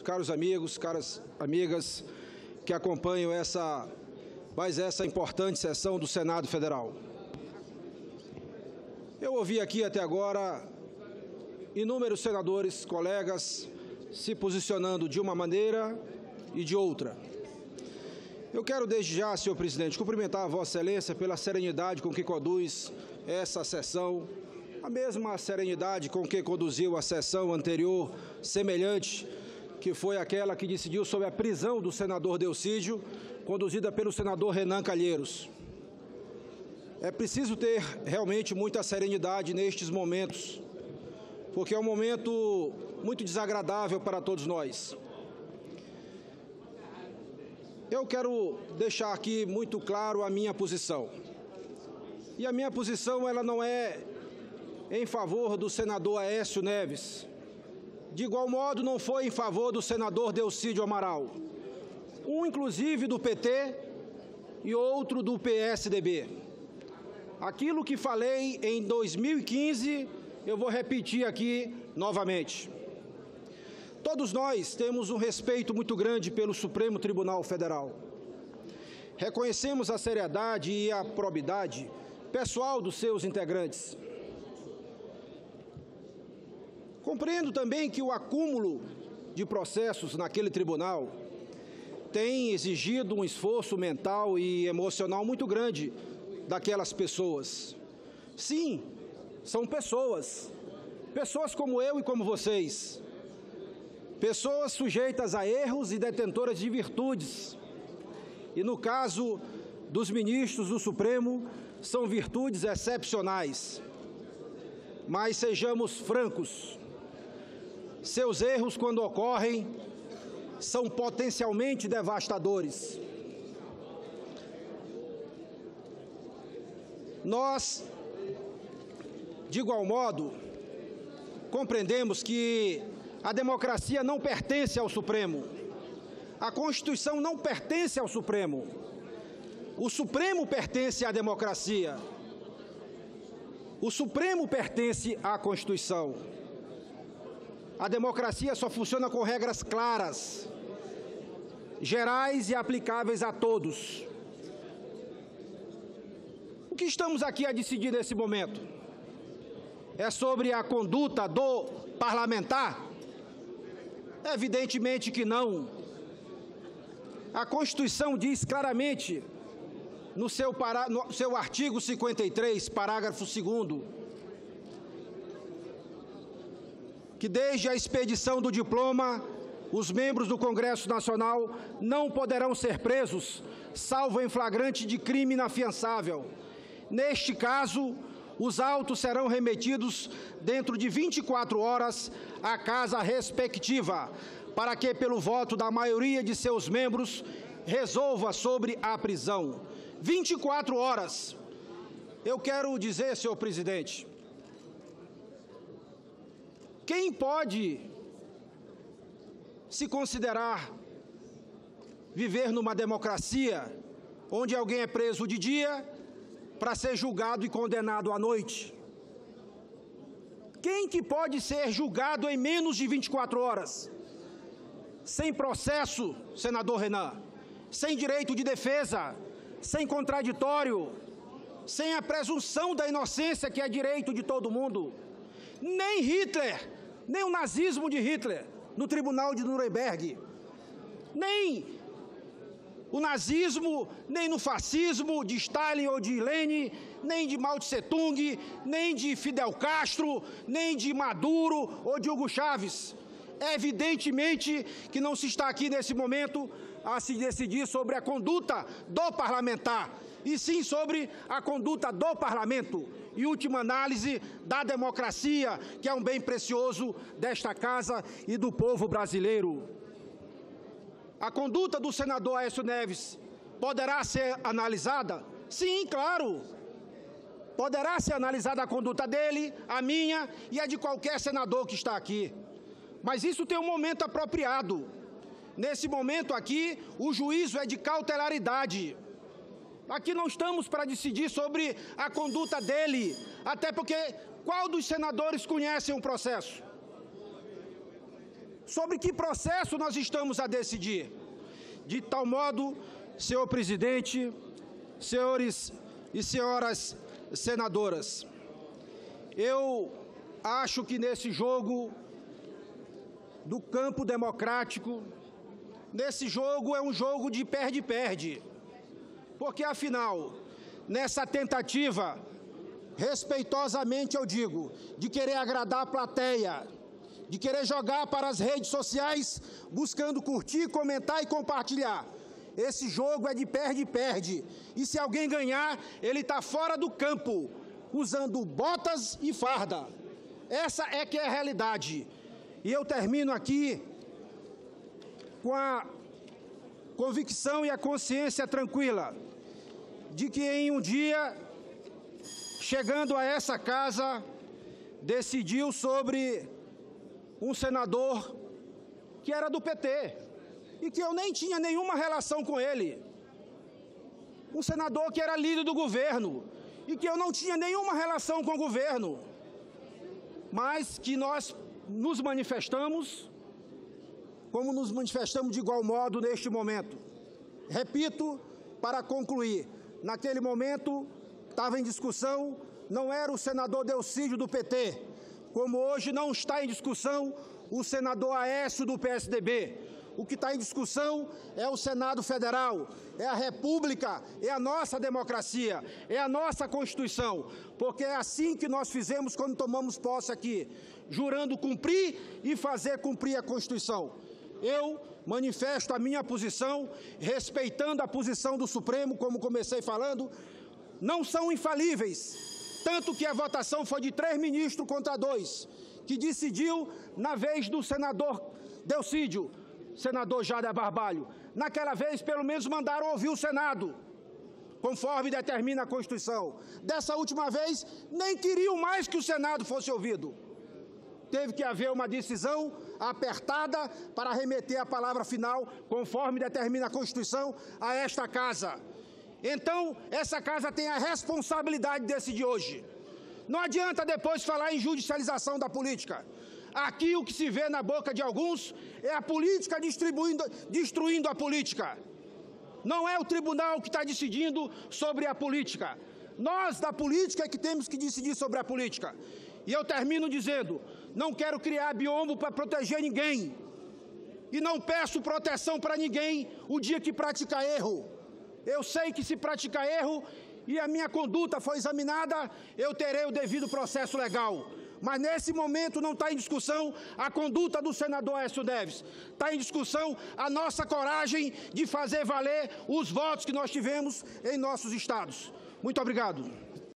caros amigos, caras amigas que acompanham essa importante sessão do Senado Federal. Eu ouvi aqui até agora inúmeros senadores, colegas, se posicionando de uma maneira e de outra. Eu quero desde já, senhor presidente, cumprimentar a Vossa Excelência pela serenidade com que conduz essa sessão, a mesma serenidade com que conduziu a sessão anterior, semelhante, que foi aquela que decidiu sobre a prisão do senador Delcídio, conduzida pelo senador Renan Calheiros. É preciso ter realmente muita serenidade nestes momentos, porque é um momento muito desagradável para todos nós. Eu quero deixar aqui muito claro a minha posição. E a minha posição, ela não é em favor do senador Aécio Neves. De igual modo, não foi em favor do senador Delcídio Amaral. Um, inclusive, do PT e outro do PSDB. Aquilo que falei em 2015, eu vou repetir aqui novamente. Todos nós temos um respeito muito grande pelo Supremo Tribunal Federal. Reconhecemos a seriedade e a probidade pessoal dos seus integrantes. Compreendo também que o acúmulo de processos naquele tribunal tem exigido um esforço mental e emocional muito grande daquelas pessoas. Sim, são pessoas como eu e como vocês, pessoas sujeitas a erros e detentoras de virtudes. E no caso dos ministros do Supremo, são virtudes excepcionais. Mas sejamos francos, seus erros, quando ocorrem, são potencialmente devastadores. Nós, de igual modo, compreendemos que a democracia não pertence ao Supremo. A Constituição não pertence ao Supremo. O Supremo pertence à democracia. O Supremo pertence à Constituição. A democracia só funciona com regras claras, gerais e aplicáveis a todos. O que estamos aqui a decidir nesse momento? É sobre a conduta do parlamentar? Evidentemente que não. A Constituição diz claramente, no seu artigo 53, parágrafo 2º, que desde a expedição do diploma, os membros do Congresso Nacional não poderão ser presos, salvo em flagrante de crime inafiançável. Neste caso, os autos serão remetidos dentro de 24 horas à casa respectiva, para que, pelo voto da maioria de seus membros, resolva sobre a prisão. 24 horas. Eu quero dizer, senhor presidente, quem pode se considerar viver numa democracia onde alguém é preso de dia para ser julgado e condenado à noite? Quem que pode ser julgado em menos de 24 horas? Sem processo, senador Renan, sem direito de defesa, sem contraditório, sem a presunção da inocência, que é direito de todo mundo. Nem Hitler, nem o nazismo de Hitler, no tribunal de Nuremberg, nem o nazismo, nem no fascismo de Stalin ou de Lenin, nem de Mao Tse Tung, nem de Fidel Castro, nem de Maduro ou de Hugo Chávez. Evidentemente que não se está aqui nesse momento a se decidir sobre a conduta do parlamentar, e sim sobre a conduta do parlamento, e última análise da democracia, que é um bem precioso desta casa e do povo brasileiro. A conduta do senador Aécio Neves poderá ser analisada? Sim, claro. Poderá ser analisada a conduta dele, a minha e a de qualquer senador que está aqui. Mas isso tem um momento apropriado. Nesse momento aqui, o juízo é de cautelaridade. Aqui não estamos para decidir sobre a conduta dele, até porque qual dos senadores conhecem o processo? sobre que processo nós estamos a decidir. De tal modo, senhor presidente, senhores e senhoras senadoras, eu acho que nesse jogo do campo democrático, nesse jogo é um jogo de perde-perde, porque afinal, nessa tentativa, respeitosamente eu digo, de querer agradar a plateia, de querer jogar para as redes sociais, buscando curtir, comentar e compartilhar. Esse jogo é de perde-perde. E se alguém ganhar, ele está fora do campo, usando botas e farda. Essa é que é a realidade. E eu termino aqui com a convicção e a consciência tranquila de que em um dia, chegando a essa casa, decidiu sobre um senador que era do PT e que eu nem tinha nenhuma relação com ele. Um senador que era líder do governo e que eu não tinha nenhuma relação com o governo, mas que nós nos manifestamos como nos manifestamos de igual modo neste momento. Repito, para concluir, naquele momento estava em discussão, não era o senador Delcídio do PT, como hoje não está em discussão o senador Aécio do PSDB. O que está em discussão é o Senado Federal, é a República, é a nossa democracia, é a nossa Constituição, porque é assim que nós fizemos quando tomamos posse aqui, jurando cumprir e fazer cumprir a Constituição. Eu manifesto a minha posição, respeitando a posição do Supremo, como comecei falando, não são infalíveis, tanto que a votação foi de 3 ministros contra 2, que decidiu na vez do senador Delcídio, senador Jader Barbalho. Naquela vez, pelo menos, mandaram ouvir o Senado, conforme determina a Constituição. Dessa última vez, nem queriam mais que o Senado fosse ouvido. Teve que haver uma decisão apertada para remeter a palavra final, conforme determina a Constituição, a esta Casa. Então, essa Casa tem a responsabilidade de decidir hoje. Não adianta depois falar em judicialização da política. Aqui o que se vê na boca de alguns é a política destruindo a política. Não é o tribunal que está decidindo sobre a política. Nós, da política, é que temos que decidir sobre a política. E eu termino dizendo, não quero criar biombo para proteger ninguém. E não peço proteção para ninguém o dia que praticar erro. Eu sei que se praticar erro e a minha conduta foi examinada, eu terei o devido processo legal. Mas nesse momento não está em discussão a conduta do senador Aécio Neves. Está em discussão a nossa coragem de fazer valer os votos que nós tivemos em nossos estados. Muito obrigado.